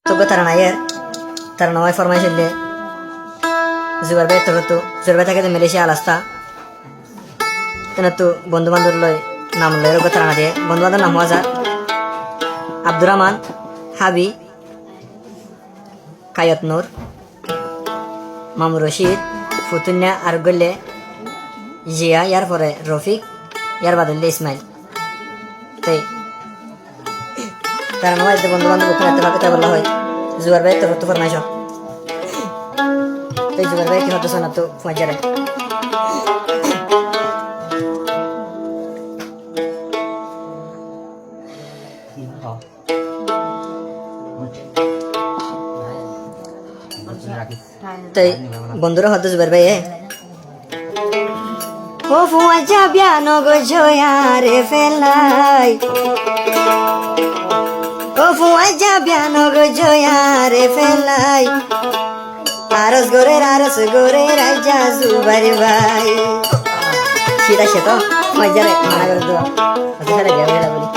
Tugu taranawai formation le Zubarbe toratu Zubarbe থেকে Malaysia আলাস্তা তেনাতু বন্ধু বান্ধব লয় নাম লয় রোগ তারানা দিয়ে বন্ধু বান্ধব নাম হাজার আব্দুর রহমান হাবি কায়ত নূর মামুর রশিদ ফুতুন্না আর গল্লে জিয়া ইয়ার পরে রফিক ইয়ার বাদলে ইসমাইল তাই তারা নয় বন্ধু বান্ধব ওখানে একটা কথা বলা হয় জুয়ার ভাই তোর তো ফরমাইশ তাই জুয়ার ভাই কি হতো শোনা তো ফাজারে তাই বন্ধুরা হতো জুয়ার ভাই ও ফুয়াজা বিয়ানো গো জয়ারে ফেলাই ও ফুয়াজা বিয়ানো গো জয়ারে ফেলাই আরস গোরে রাজা জুবার ভাই সিধা সে তো মজারে মানা করে দেওয়া সারা গেলা বলি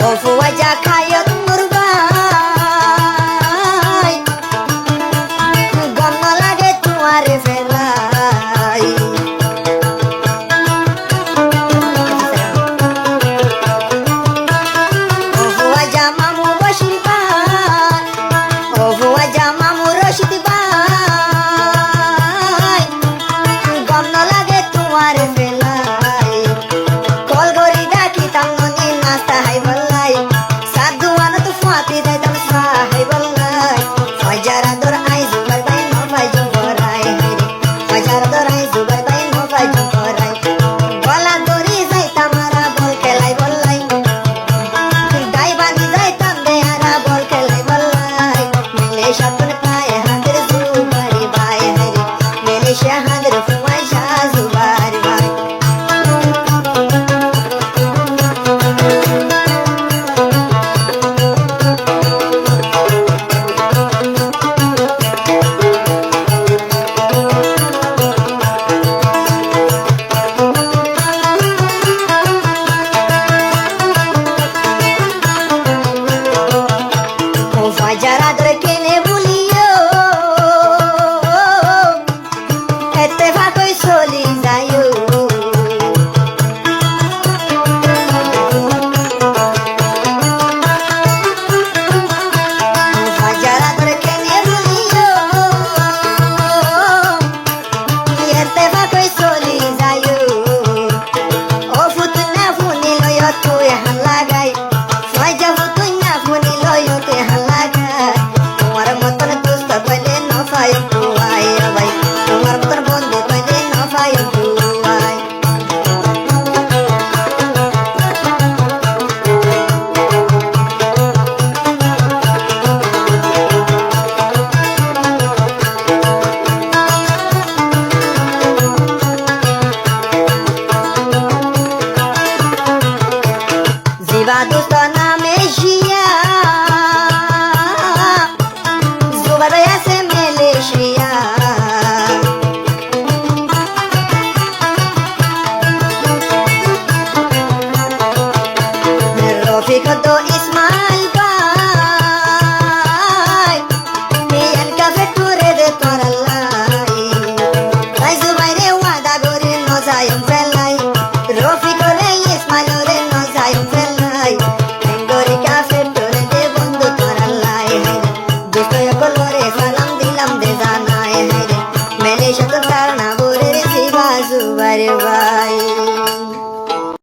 Ofu wajah kayot